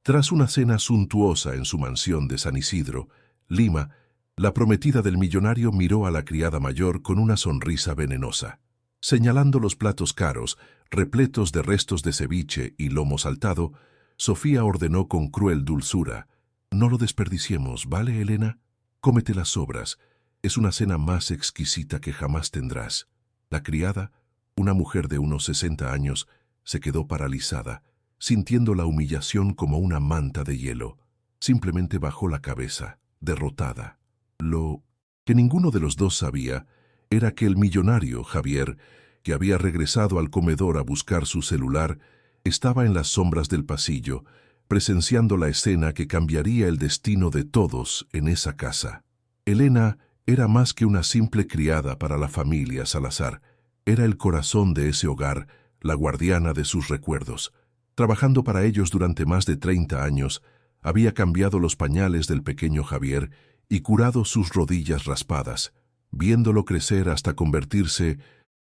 Tras una cena suntuosa en su mansión de San Isidro, Lima, la prometida del millonario miró a la criada mayor con una sonrisa venenosa. Señalando los platos caros, repletos de restos de ceviche y lomo saltado, Sofía ordenó con cruel dulzura: «No lo desperdiciemos, ¿vale, Elena? Cómete las sobras. Es una cena más exquisita que jamás tendrás». La criada, una mujer de unos 60 años, se quedó paralizada, sintiendo la humillación como una manta de hielo. Simplemente bajó la cabeza, derrotada. Lo que ninguno de los dos sabía era que el millonario, Javier, que había regresado al comedor a buscar su celular, estaba en las sombras del pasillo, presenciando la escena que cambiaría el destino de todos en esa casa. Elena era más que una simple criada para la familia Salazar. Era el corazón de ese hogar, la guardiana de sus recuerdos. Trabajando para ellos durante más de 30 años, había cambiado los pañales del pequeño Javier y curado sus rodillas raspadas, viéndolo crecer hasta convertirse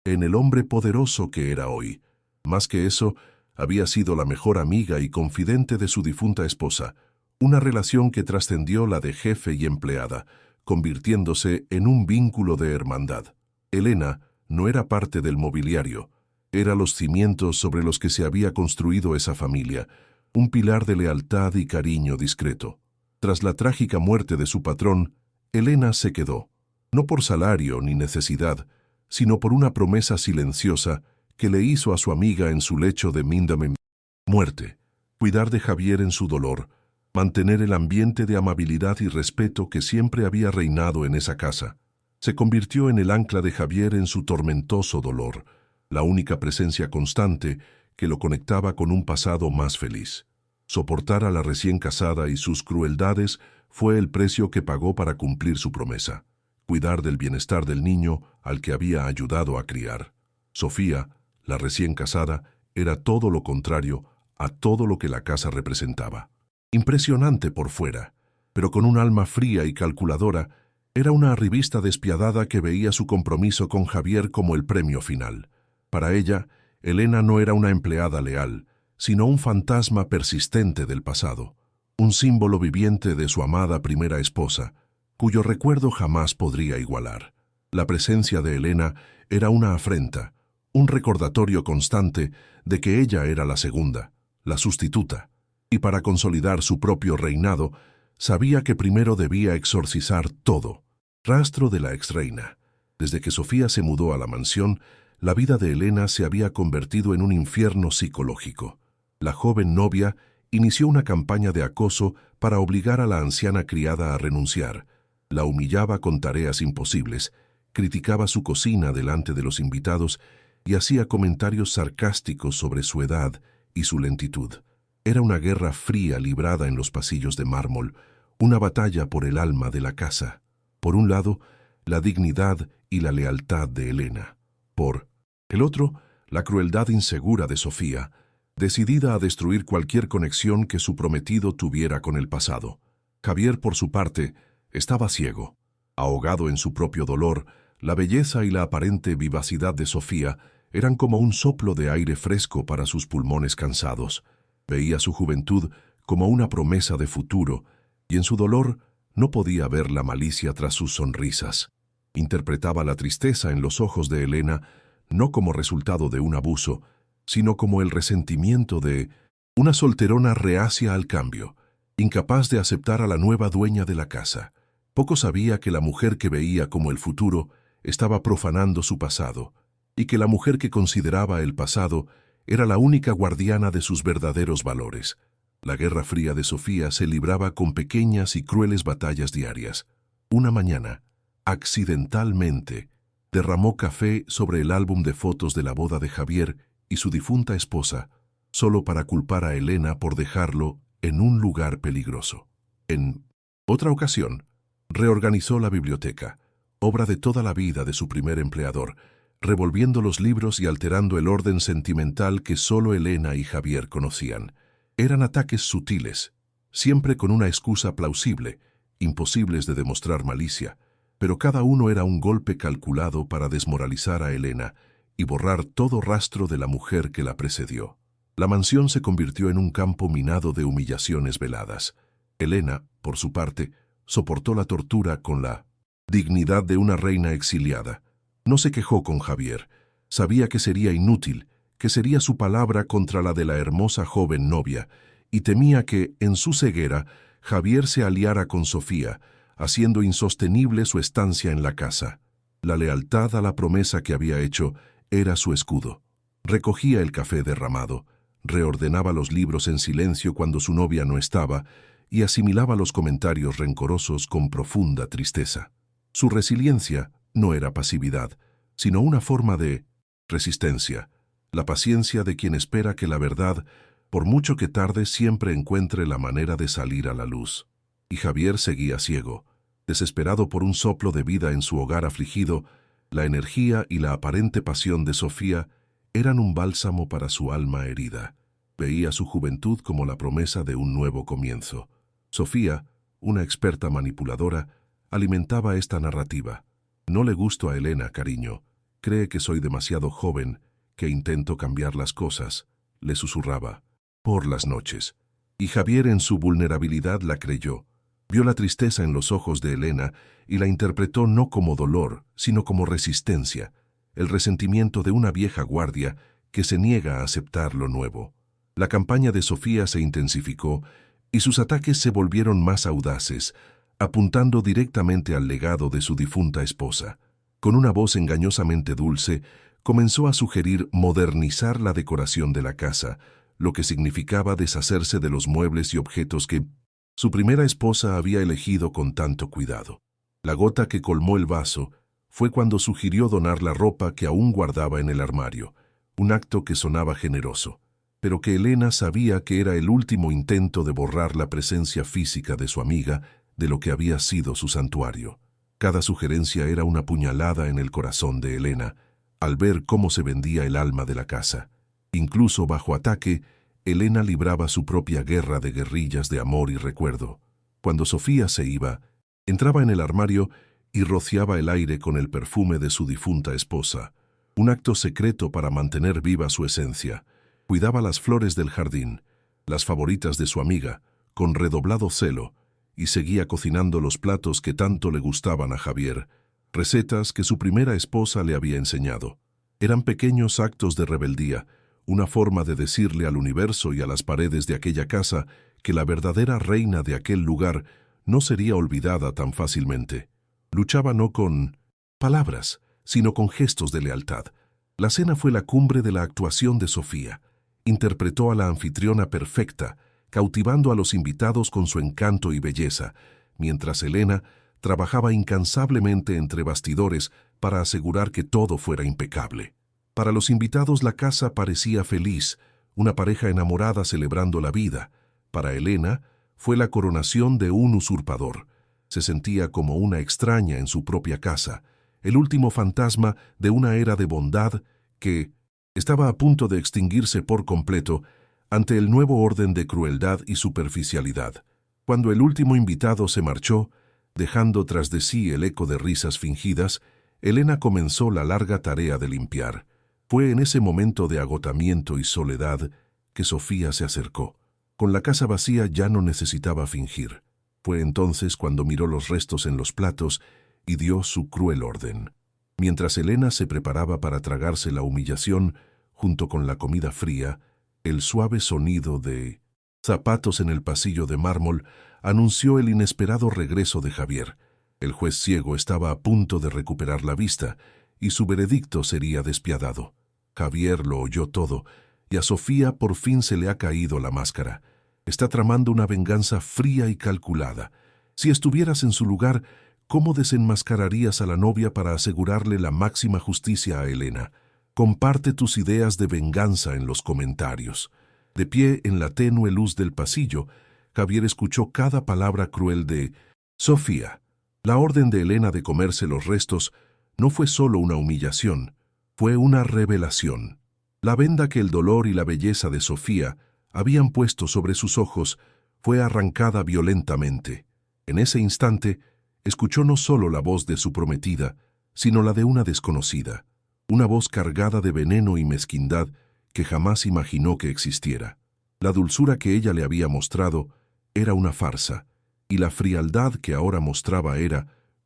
en el hombre poderoso que era hoy. Más que eso, había sido la mejor amiga y confidente de su difunta esposa, una relación que trascendió la de jefe y empleada, convirtiéndose en un vínculo de hermandad. Elena no era parte del mobiliario, era los cimientos sobre los que se había construido esa familia, un pilar de lealtad y cariño discreto. Tras la trágica muerte de su patrón, Elena se quedó, no por salario ni necesidad, sino por una promesa silenciosa que le hizo a su amiga en su lecho de muerte: cuidar de Javier en su dolor, mantener el ambiente de amabilidad y respeto que siempre había reinado en esa casa. Se convirtió en el ancla de Javier en su tormentoso dolor, la única presencia constante que lo conectaba con un pasado más feliz. Soportar a la recién casada y sus crueldades fue el precio que pagó para cumplir su promesa: cuidar del bienestar del niño al que había ayudado a criar. Sofía, la recién casada, era todo lo contrario a todo lo que la casa representaba. Impresionante por fuera, pero con un alma fría y calculadora, era una arribista despiadada que veía su compromiso con Javier como el premio final. Para ella, Elena no era una empleada leal, sino un fantasma persistente del pasado, un símbolo viviente de su amada primera esposa, cuyo recuerdo jamás podría igualar. La presencia de Elena era una afrenta, un recordatorio constante de que ella era la segunda, la sustituta, y para consolidar su propio reinado, sabía que primero debía exorcizar todo. Rastro de la exreina. Desde que Sofía se mudó a la mansión, la vida de Elena se había convertido en un infierno psicológico. La joven novia inició una campaña de acoso para obligar a la anciana criada a renunciar. La humillaba con tareas imposibles, criticaba su cocina delante de los invitados y hacía comentarios sarcásticos sobre su edad y su lentitud. Era una guerra fría librada en los pasillos de mármol, una batalla por el alma de la casa. Por un lado, la dignidad y la lealtad de Elena. Por el otro, la crueldad insegura de Sofía, decidida a destruir cualquier conexión que su prometido tuviera con el pasado. Javier, por su parte, estaba ciego. Ahogado en su propio dolor, la belleza y la aparente vivacidad de Sofía eran como un soplo de aire fresco para sus pulmones cansados. Veía su juventud como una promesa de futuro, y en su dolor no podía ver la malicia tras sus sonrisas. Interpretaba la tristeza en los ojos de Elena no como resultado de un abuso, sino como el resentimiento de una solterona reacia al cambio, incapaz de aceptar a la nueva dueña de la casa. Poco sabía que la mujer que veía como el futuro estaba profanando su pasado, y que la mujer que consideraba el pasado era la única guardiana de sus verdaderos valores. La guerra fría de Sofía se libraba con pequeñas y crueles batallas diarias. Una mañana, accidentalmente, derramó café sobre el álbum de fotos de la boda de Javier y su difunta esposa, solo para culpar a Elena por dejarlo en un lugar peligroso. En otra ocasión, reorganizó la biblioteca, obra de toda la vida de su primer empleador, revolviendo los libros y alterando el orden sentimental que solo Elena y Javier conocían. Eran ataques sutiles, siempre con una excusa plausible, imposibles de demostrar malicia, pero cada uno era un golpe calculado para desmoralizar a Elena y borrar todo rastro de la mujer que la precedió. La mansión se convirtió en un campo minado de humillaciones veladas. Elena, por su parte, soportó la tortura con la dignidad de una reina exiliada. No se quejó con Javier. Sabía que sería inútil, que sería su palabra contra la de la hermosa joven novia, y temía que, en su ceguera, Javier se aliara con Sofía, haciendo insostenible su estancia en la casa. La lealtad a la promesa que había hecho era su escudo. Recogía el café derramado, reordenaba los libros en silencio cuando su novia no estaba y asimilaba los comentarios rencorosos con profunda tristeza. Su resiliencia no era pasividad, sino una forma de resistencia, la paciencia de quien espera que la verdad, por mucho que tarde, siempre encuentre la manera de salir a la luz. Y Javier seguía ciego, desesperado por un soplo de vida en su hogar afligido. La energía y la aparente pasión de Sofía eran un bálsamo para su alma herida. Veía su juventud como la promesa de un nuevo comienzo. Sofía, una experta manipuladora, alimentaba esta narrativa. No le gusto a Elena, cariño. Cree que soy demasiado joven, que intento cambiar las cosas, le susurraba, por las noches. Y Javier en su vulnerabilidad la creyó. Vio la tristeza en los ojos de Elena y la interpretó no como dolor, sino como resistencia, el resentimiento de una vieja guardia que se niega a aceptar lo nuevo. La campaña de Sofía se intensificó y sus ataques se volvieron más audaces, apuntando directamente al legado de su difunta esposa. Con una voz engañosamente dulce, comenzó a sugerir modernizar la decoración de la casa, lo que significaba deshacerse de los muebles y objetos que su primera esposa había elegido con tanto cuidado. La gota que colmó el vaso fue cuando sugirió donar la ropa que aún guardaba en el armario, un acto que sonaba generoso, pero que Elena sabía que era el último intento de borrar la presencia física de su amiga de lo que había sido su santuario. Cada sugerencia era una puñalada en el corazón de Elena, al ver cómo se vendía el alma de la casa. Incluso bajo ataque, Elena libraba su propia guerra de guerrillas de amor y recuerdo. Cuando Sofía se iba, entraba en el armario y rociaba el aire con el perfume de su difunta esposa, un acto secreto para mantener viva su esencia. Cuidaba las flores del jardín, las favoritas de su amiga, con redoblado celo, y seguía cocinando los platos que tanto le gustaban a Javier, recetas que su primera esposa le había enseñado. Eran pequeños actos de rebeldía, una forma de decirle al universo y a las paredes de aquella casa que la verdadera reina de aquel lugar no sería olvidada tan fácilmente. Luchaba no con palabras, sino con gestos de lealtad. La cena fue la cumbre de la actuación de Sofía. Interpretó a la anfitriona perfecta, cautivando a los invitados con su encanto y belleza, mientras Elena trabajaba incansablemente entre bastidores para asegurar que todo fuera impecable. Para los invitados la casa parecía feliz, una pareja enamorada celebrando la vida. Para Elena fue la coronación de un usurpador. Se sentía como una extraña en su propia casa, el último fantasma de una era de bondad que estaba a punto de extinguirse por completo ante el nuevo orden de crueldad y superficialidad. Cuando el último invitado se marchó, dejando tras de sí el eco de risas fingidas, Elena comenzó la larga tarea de limpiar. Fue en ese momento de agotamiento y soledad que Sofía se acercó. Con la casa vacía ya no necesitaba fingir. Fue entonces cuando miró los restos en los platos y dio su cruel orden. Mientras Elena se preparaba para tragarse la humillación, junto con la comida fría, el suave sonido de zapatos en el pasillo de mármol anunció el inesperado regreso de Javier. El juez ciego estaba a punto de recuperar la vista, y su veredicto sería despiadado. Javier lo oyó todo, y a Sofía por fin se le ha caído la máscara. Está tramando una venganza fría y calculada. Si estuvieras en su lugar, ¿cómo desenmascararías a la novia para asegurarle la máxima justicia a Elena? Comparte tus ideas de venganza en los comentarios. De pie en la tenue luz del pasillo, Javier escuchó cada palabra cruel de Sofía. La orden de Elena de comerse los restos no fue solo una humillación, fue una revelación. La venda que el dolor y la belleza de Sofía habían puesto sobre sus ojos fue arrancada violentamente. En ese instante, escuchó no solo la voz de su prometida, sino la de una desconocida, una voz cargada de veneno y mezquindad que jamás imaginó que existiera. La dulzura que ella le había mostrado era una farsa, y la frialdad que ahora mostraba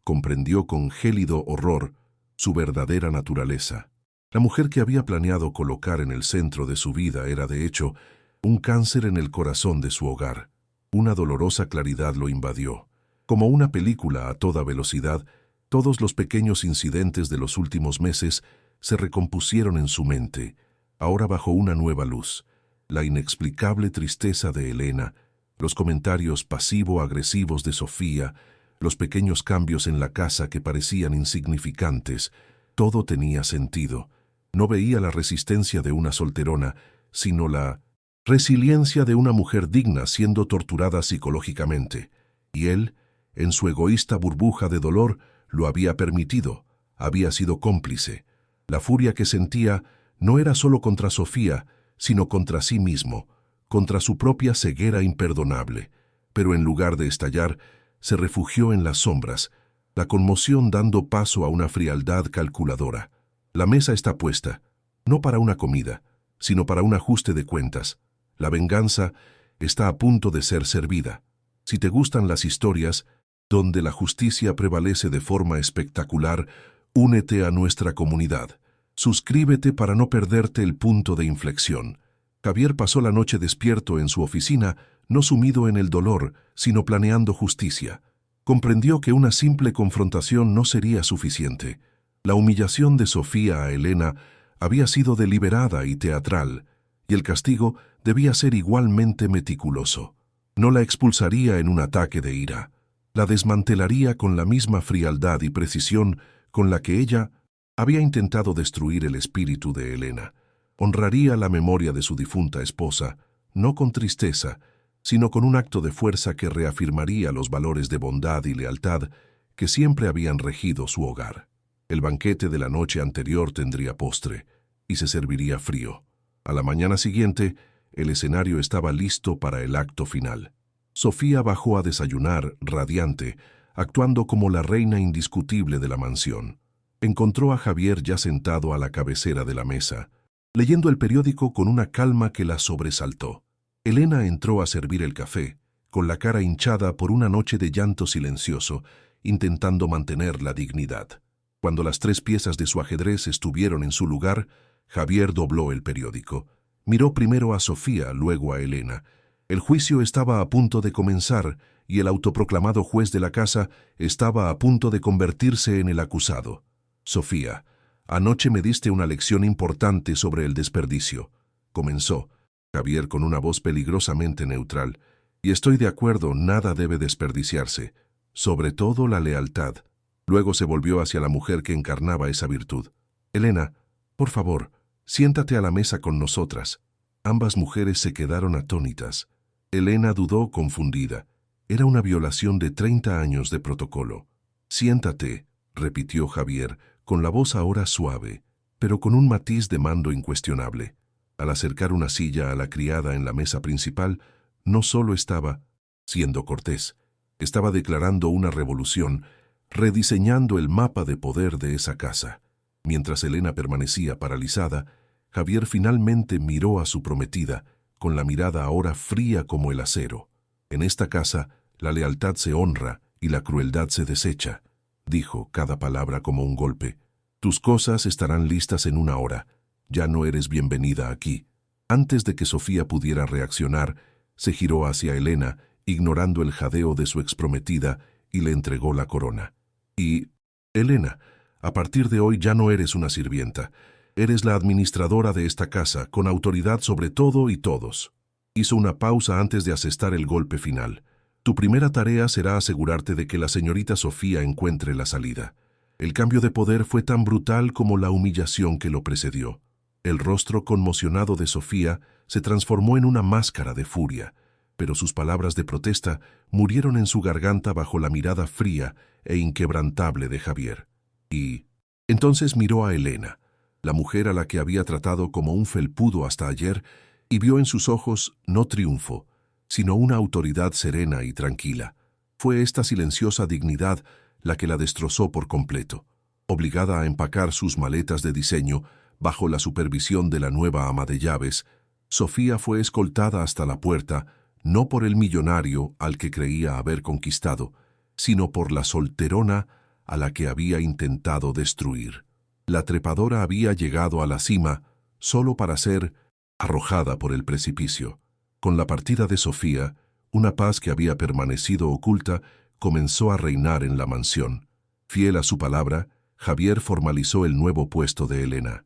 comprendió con gélido horror, su verdadera naturaleza. La mujer que había planeado colocar en el centro de su vida era, de hecho, un cáncer en el corazón de su hogar. Una dolorosa claridad lo invadió. Como una película a toda velocidad, todos los pequeños incidentes de los últimos meses se recompusieron en su mente, ahora bajo una nueva luz. La inexplicable tristeza de Elena, los comentarios pasivo-agresivos de Sofía, los pequeños cambios en la casa que parecían insignificantes, todo tenía sentido. No veía la resistencia de una solterona, sino la resiliencia de una mujer digna siendo torturada psicológicamente. Y él, en su egoísta burbuja de dolor, lo había permitido, había sido cómplice. La furia que sentía no era solo contra Sofía, sino contra sí mismo, contra su propia ceguera imperdonable. Pero en lugar de estallar, se refugió en las sombras, la conmoción dando paso a una frialdad calculadora. La mesa está puesta, no para una comida, sino para un ajuste de cuentas. La venganza está a punto de ser servida. Si te gustan las historias donde la justicia prevalece de forma espectacular, únete a nuestra comunidad. Suscríbete para no perderte el punto de inflexión. Javier pasó la noche despierto en su oficina, no sumido en el dolor, sino planeando justicia. Comprendió que una simple confrontación no sería suficiente. La humillación de Sofía a Elena había sido deliberada y teatral, y el castigo debía ser igualmente meticuloso. No la expulsaría en un ataque de ira. La desmantelaría con la misma frialdad y precisión con la que ella había intentado destruir el espíritu de Elena. Honraría la memoria de su difunta esposa, no con tristeza, sino con un acto de fuerza que reafirmaría los valores de bondad y lealtad que siempre habían regido su hogar. El banquete de la noche anterior tendría postre, y se serviría frío. A la mañana siguiente, el escenario estaba listo para el acto final. Sofía bajó a desayunar, radiante, actuando como la reina indiscutible de la mansión. Encontró a Javier ya sentado a la cabecera de la mesa, leyendo el periódico con una calma que la sobresaltó. Elena entró a servir el café, con la cara hinchada por una noche de llanto silencioso, intentando mantener la dignidad. Cuando las 3 piezas de su ajedrez estuvieron en su lugar, Javier dobló el periódico. Miró primero a Sofía, luego a Elena. El juicio estaba a punto de comenzar y el autoproclamado juez de la casa estaba a punto de convertirse en el acusado. Sofía, anoche me diste una lección importante sobre el desperdicio, comenzó Javier con una voz peligrosamente neutral. Y estoy de acuerdo, nada debe desperdiciarse, sobre todo la lealtad. Luego se volvió hacia la mujer que encarnaba esa virtud. Elena, por favor, siéntate a la mesa con nosotras. Ambas mujeres se quedaron atónitas. Elena dudó confundida. Era una violación de 30 años de protocolo. Siéntate, repitió Javier, con la voz ahora suave, pero con un matiz de mando incuestionable. Al acercar una silla a la criada en la mesa principal, no solo estaba siendo cortés, estaba declarando una revolución, rediseñando el mapa de poder de esa casa. Mientras Elena permanecía paralizada, Javier finalmente miró a su prometida, con la mirada ahora fría como el acero. En esta casa, la lealtad se honra y la crueldad se desecha, dijo cada palabra como un golpe. Tus cosas estarán listas en 1 hora. Ya no eres bienvenida aquí. Antes de que Sofía pudiera reaccionar, se giró hacia Elena, ignorando el jadeo de su exprometida, y le entregó la corona. Y, Elena, a partir de hoy ya no eres una sirvienta. Eres la administradora de esta casa, con autoridad sobre todo y todos. Hizo una pausa antes de asestar el golpe final. Tu primera tarea será asegurarte de que la señorita Sofía encuentre la salida. El cambio de poder fue tan brutal como la humillación que lo precedió. El rostro conmocionado de Sofía se transformó en una máscara de furia, pero sus palabras de protesta murieron en su garganta bajo la mirada fría e inquebrantable de Javier. Y entonces miró a Elena, la mujer a la que había tratado como un felpudo hasta ayer, y vio en sus ojos no triunfo, sino una autoridad serena y tranquila. Fue esta silenciosa dignidad la que la destrozó por completo. Obligada a empacar sus maletas de diseño, Bajo la supervisión de la nueva ama de llaves, Sofía fue escoltada hasta la puerta, no por el millonario al que creía haber conquistado, sino por la solterona a la que había intentado destruir. La trepadora había llegado a la cima solo para ser arrojada por el precipicio. Con la partida de Sofía, una paz que había permanecido oculta comenzó a reinar en la mansión. Fiel a su palabra, Javier formalizó el nuevo puesto de Elena.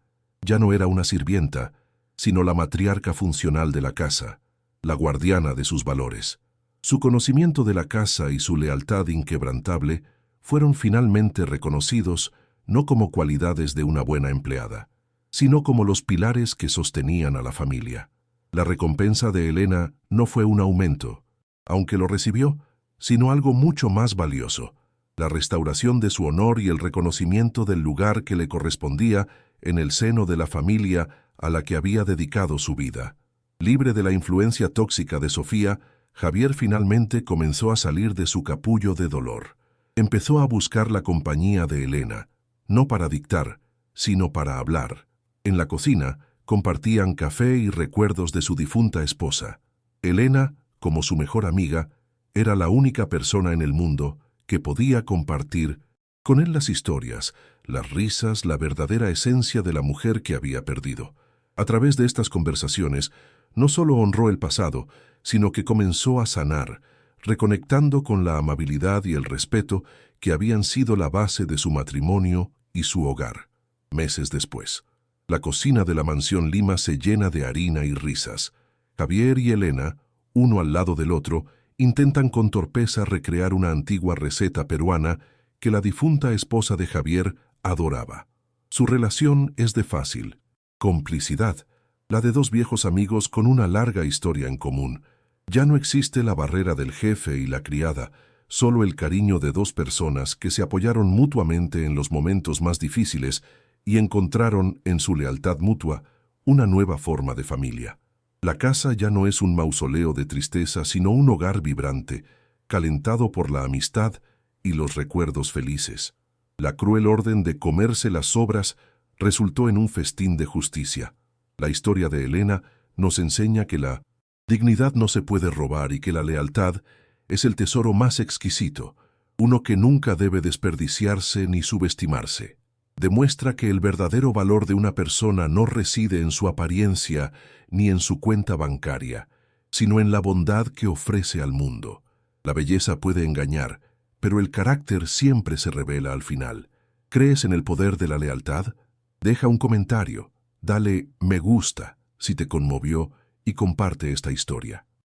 Ya no era una sirvienta, sino la matriarca funcional de la casa, la guardiana de sus valores. Su conocimiento de la casa y su lealtad inquebrantable fueron finalmente reconocidos no como cualidades de una buena empleada, sino como los pilares que sostenían a la familia. La recompensa de Elena no fue un aumento, aunque lo recibió, sino algo mucho más valioso, la restauración de su honor y el reconocimiento del lugar que le correspondía en el seno de la familia a la que había dedicado su vida. Libre de la influencia tóxica de Sofía, Javier finalmente comenzó a salir de su capullo de dolor. Empezó a buscar la compañía de Elena, no para dictar, sino para hablar. En la cocina, compartían café y recuerdos de su difunta esposa. Elena, como su mejor amiga, era la única persona en el mundo que podía compartir con él las historias, las risas, la verdadera esencia de la mujer que había perdido. A través de estas conversaciones, no solo honró el pasado, sino que comenzó a sanar, reconectando con la amabilidad y el respeto que habían sido la base de su matrimonio y su hogar. Meses después, la cocina de la mansión Lima se llena de harina y risas. Javier y Elena, uno al lado del otro, intentan con torpeza recrear una antigua receta peruana que la difunta esposa de Javier adoraba. Su relación es de fácil complicidad, la de dos viejos amigos con una larga historia en común. Ya no existe la barrera del jefe y la criada, solo el cariño de dos personas que se apoyaron mutuamente en los momentos más difíciles y encontraron en su lealtad mutua una nueva forma de familia. La casa ya no es un mausoleo de tristeza, sino un hogar vibrante, calentado por la amistad y los recuerdos felices. La cruel orden de comerse las sobras resultó en un festín de justicia. La historia de Elena nos enseña que la dignidad no se puede robar y que la lealtad es el tesoro más exquisito, uno que nunca debe desperdiciarse ni subestimarse. Demuestra que el verdadero valor de una persona no reside en su apariencia ni en su cuenta bancaria, sino en la bondad que ofrece al mundo. La belleza puede engañar, pero el carácter siempre se revela al final. ¿Crees en el poder de la lealtad? Deja un comentario, dale me gusta si te conmovió y comparte esta historia.